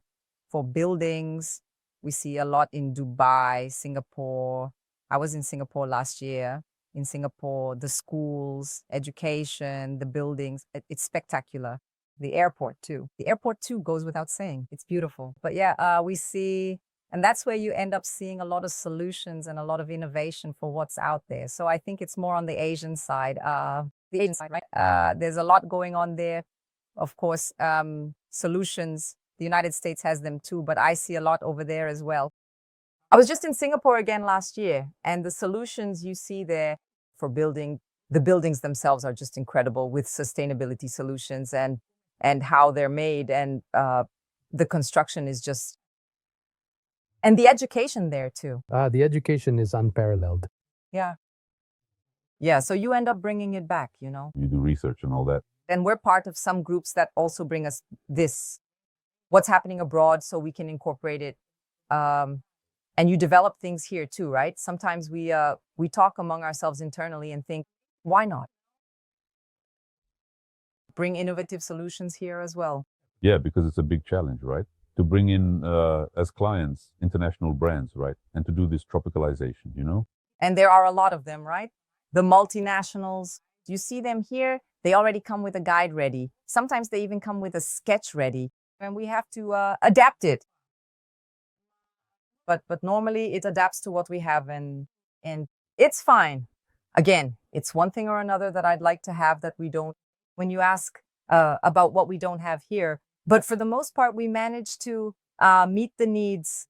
[SPEAKER 2] for buildings. We see a lot in Dubai, Singapore. I was in Singapore last year. In Singapore, the schools, education, the buildings, it's spectacular. The airport too. The airport too goes without saying. It's beautiful. But yeah, we see, and that's where you end up seeing a lot of solutions and a lot of innovation for what's out there. So I think it's more on the Asian side. Right? There's a lot going on there. Of course, solutions, the United States has them too, but I see a lot over there as well. I was just in Singapore again last year, and the solutions you see there for building, the buildings themselves are just incredible with sustainability solutions and how they're made, and the construction is just, and the education there too.
[SPEAKER 3] The education is unparalleled.
[SPEAKER 2] Yeah. Yeah, so you end up bringing it back, you know.
[SPEAKER 1] You do research and all that.
[SPEAKER 2] And we're part of some groups that also bring us this, what's happening abroad, so we can incorporate it. And you develop things here too, right? Sometimes we talk among ourselves internally and think, why not bring innovative solutions here as well?
[SPEAKER 1] Yeah, because it's a big challenge, right? To bring in, as clients, international brands, right? And to do this tropicalization, you know?
[SPEAKER 2] And there are a lot of them, right? The multinationals, you see them here, they already come with a guide ready. Sometimes they even come with a sketch ready, and we have to adapt it. But normally it adapts to what we have, and it's fine. Again, it's one thing or another that I'd like to have that we don't, when you ask about what we don't have here. But for the most part, we manage to meet the needs.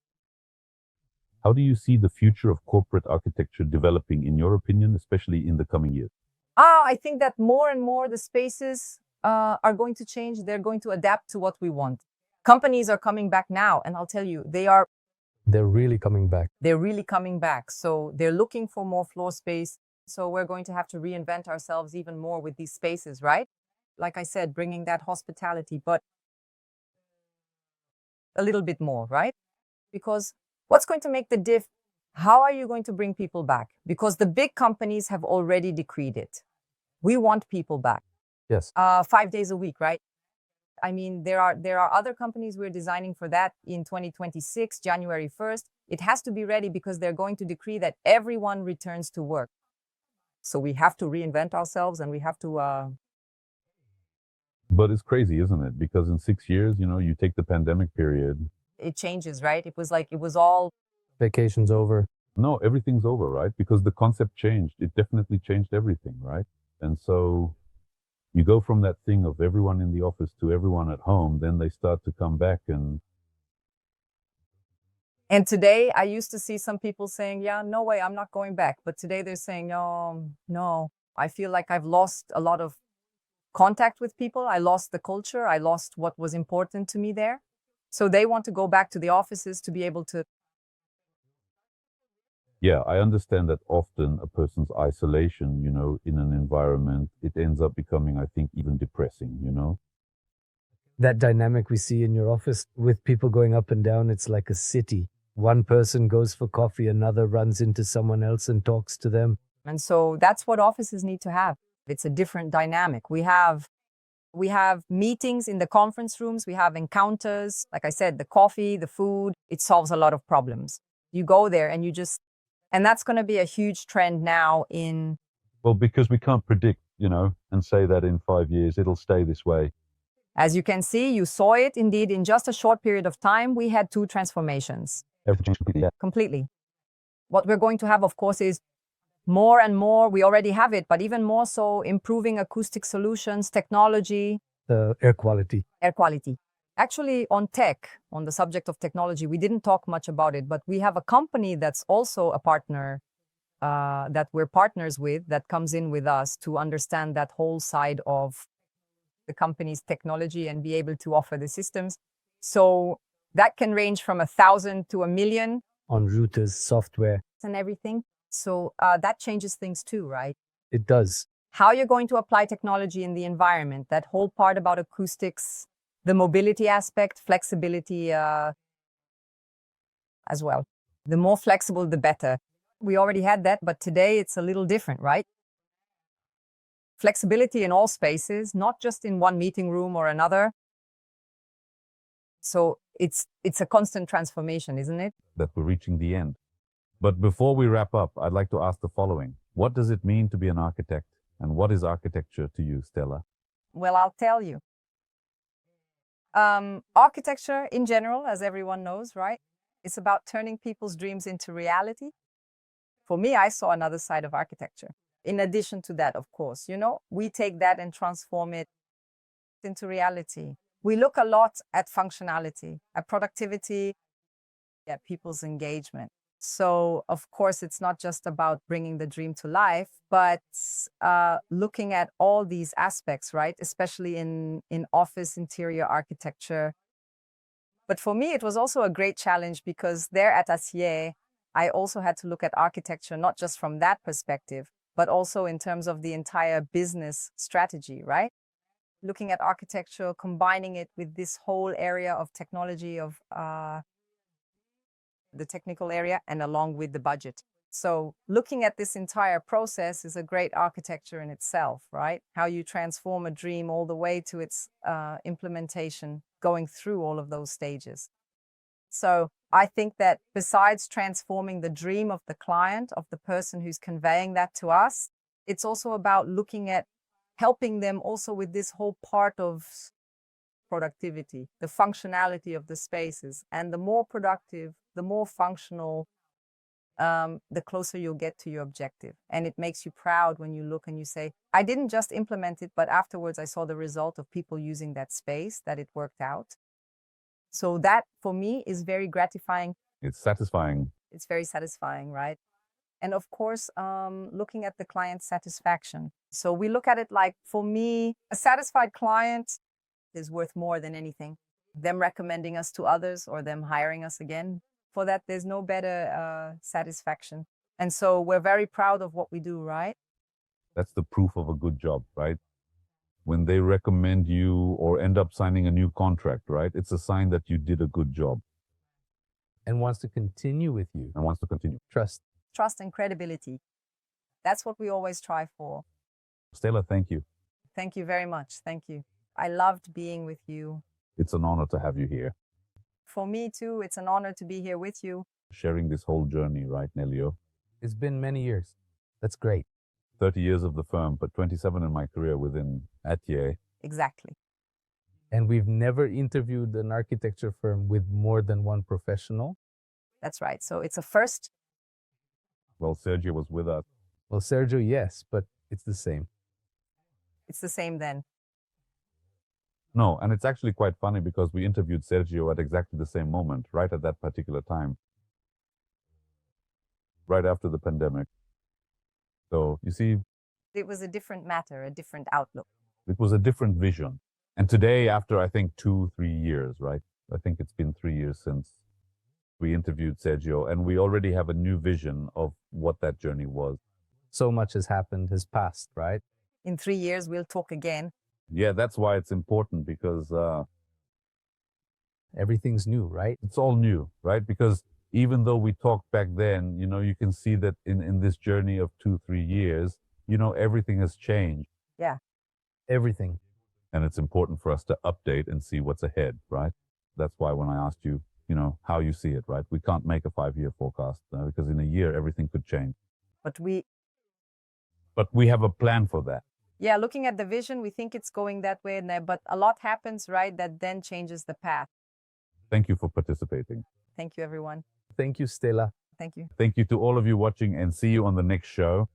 [SPEAKER 1] How do you see the future of corporate architecture developing, in your opinion, especially in the coming years?
[SPEAKER 2] I think that more and more the spaces are going to change. They're going to adapt to what we want. Companies are coming back now, and I'll tell you,
[SPEAKER 3] They're really coming back.
[SPEAKER 2] they're really coming back. So they're looking for more floor space. So we're going to have to reinvent ourselves even more with these spaces, right? Like I said, bringing that hospitality, but a little bit more, right? Because what's going to make the diff? How are you going to bring people back? Because the big companies have already decreed it. We want people back.
[SPEAKER 3] Yes.
[SPEAKER 2] 5 days a week, right? I mean, there are other companies we're designing for that in 2026, January 1st. It has to be ready because they're going to decree that everyone returns to work. So we have to reinvent ourselves, and we have to.
[SPEAKER 1] But it's crazy, isn't it? Because in 6 years, you know, you take the pandemic period.
[SPEAKER 2] It changes, right? It was like, it was all.
[SPEAKER 3] Vacation's over.
[SPEAKER 1] No, everything's over, right? Because the concept changed. It definitely changed everything, right? And so you go from that thing of everyone in the office to everyone at home, then they start to come back and.
[SPEAKER 2] And today, I used to see some people saying, yeah, no way, I'm not going back. But today they're saying, no, I feel like I've lost a lot of contact with people. I lost the culture. I lost what was important to me there. So they want to go back to the offices to be able to.
[SPEAKER 1] Yeah, I understand that often a person's isolation, you know, in an environment, it ends up becoming, I think, even depressing, you know?
[SPEAKER 3] That dynamic we see in your office with people going up and down, it's like a city. One person goes for coffee, another runs into someone else and talks to them.
[SPEAKER 2] And so that's what offices need to have. It's a different dynamic. We have meetings in the conference rooms. We have encounters. Like I said, the coffee, the food, it solves a lot of problems. You go there and and that's going to be a huge trend now in.
[SPEAKER 1] Well, because we can't predict, you know, and say that in 5 years it'll stay this way.
[SPEAKER 2] As you can see, you saw it indeed in just a short period of time. We had 2 transformations.
[SPEAKER 1] Everything changed completely. Yeah.
[SPEAKER 2] Completely. What we're going to have, of course, is more and more. We already have it, but even more so, improving acoustic solutions, technology.
[SPEAKER 3] The air quality.
[SPEAKER 2] Air quality. Actually, on tech, on the subject of technology, we didn't talk much about it, but we have a company that's also a partner that we're partners with, that comes in with us to understand that whole side of the company's technology and be able to offer the systems. So that can range from 1,000 to 1 million.
[SPEAKER 3] On routers, software.
[SPEAKER 2] And everything. So that changes things too, right?
[SPEAKER 3] It does.
[SPEAKER 2] How you're going to apply technology in the environment, that whole part about acoustics, the mobility aspect, flexibility as well. The more flexible, the better. We already had that, but today it's a little different, right? Flexibility in all spaces, not just in one meeting room or another. So it's a constant transformation, isn't it?
[SPEAKER 1] That we're reaching the end. But before we wrap up, I'd like to ask the following. What does it mean to be an architect? And what is architecture to you, Stella?
[SPEAKER 2] Well, I'll tell you. Architecture in general, as everyone knows, right? It's about turning people's dreams into reality. For me, I saw another side of architecture. In addition to that, of course, you know, we take that and transform it into reality. We look a lot at functionality, at productivity, at people's engagement. So, of course, it's not just about bringing the dream to life, but looking at all these aspects, right? Especially in office interior architecture. But for me, it was also a great challenge because there at Athié, I also had to look at architecture, not just from that perspective, but also in terms of the entire business strategy, right? Looking at architecture, combining it with this whole area of technology, of the technical area, and along with the budget. So looking at this entire process is a great architecture in itself, right? How you transform a dream all the way to its implementation, going through all of those stages. So I think that besides transforming the dream of the client, of the person who's conveying that to us, it's also about looking at helping them also with this whole part of productivity, the functionality of the spaces. And the more productive, the more functional, the closer you'll get to your objective. And it makes you proud when you look and you say, I didn't just implement it, but afterwards I saw the result of people using that space, that it worked out. So that for me is very gratifying.
[SPEAKER 1] It's satisfying.
[SPEAKER 2] It's very satisfying, right? And of course, looking at the client satisfaction. So we look at it like, for me, a satisfied client is worth more than anything. Them recommending us to others or them hiring us again. For that, there's no better satisfaction. And so we're very proud of what we do, right?
[SPEAKER 1] That's the proof of a good job, right? When they recommend you or end up signing a new contract, right? It's a sign that you did a good job.
[SPEAKER 3] And wants to continue with you.
[SPEAKER 1] And wants to continue.
[SPEAKER 3] Trust.
[SPEAKER 2] Trust and credibility. That's what we always try for.
[SPEAKER 1] Stella, thank you.
[SPEAKER 2] Thank you very much. Thank you. I loved being with you.
[SPEAKER 1] It's an honor to have you here.
[SPEAKER 2] For me too, it's an honor to be here with you.
[SPEAKER 1] Sharing this whole journey, right, Nelio?
[SPEAKER 3] It's been many years. That's great.
[SPEAKER 1] 30 years of the firm, but 27 in my career within Athié.
[SPEAKER 2] Exactly.
[SPEAKER 3] And we've never interviewed an architecture firm with more than one professional.
[SPEAKER 2] That's right. So it's a first.
[SPEAKER 1] Well, Sergio was with us.
[SPEAKER 3] Well, Sergio, yes, but it's the same.
[SPEAKER 2] It's the same then.
[SPEAKER 1] No, and it's actually quite funny because we interviewed Sergio at exactly the same moment, right at that particular time, right after the pandemic. So you see,
[SPEAKER 2] It was a different matter, a different outlook.
[SPEAKER 1] it was a different vision. And today, after I think 2-3 years, right? I think it's been 3 years since we interviewed Sergio, and we already have a new vision of what that journey was.
[SPEAKER 3] So much has happened, has passed, right?
[SPEAKER 2] In 3 years, we'll talk again.
[SPEAKER 1] Yeah, that's why it's important, because
[SPEAKER 3] Everything's new, right?
[SPEAKER 1] it's all new, right? Because even though we talked back then, you know, you can see that in this journey of 2-3 years, you know, everything has changed.
[SPEAKER 3] Everything.
[SPEAKER 1] And it's important for us to update and see what's ahead, right? That's why when I asked you, you know, how you see it, right? We can't make a 5-year forecast because in a year, everything could change.
[SPEAKER 2] But
[SPEAKER 1] we have a plan for that.
[SPEAKER 2] yeah, looking at the vision, we think it's going that way. But a lot happens, right, that then changes the path.
[SPEAKER 1] Thank you for participating.
[SPEAKER 2] Thank you, everyone.
[SPEAKER 3] Thank you, Stella.
[SPEAKER 2] Thank you.
[SPEAKER 1] Thank you to all of you watching, and see you on the next show.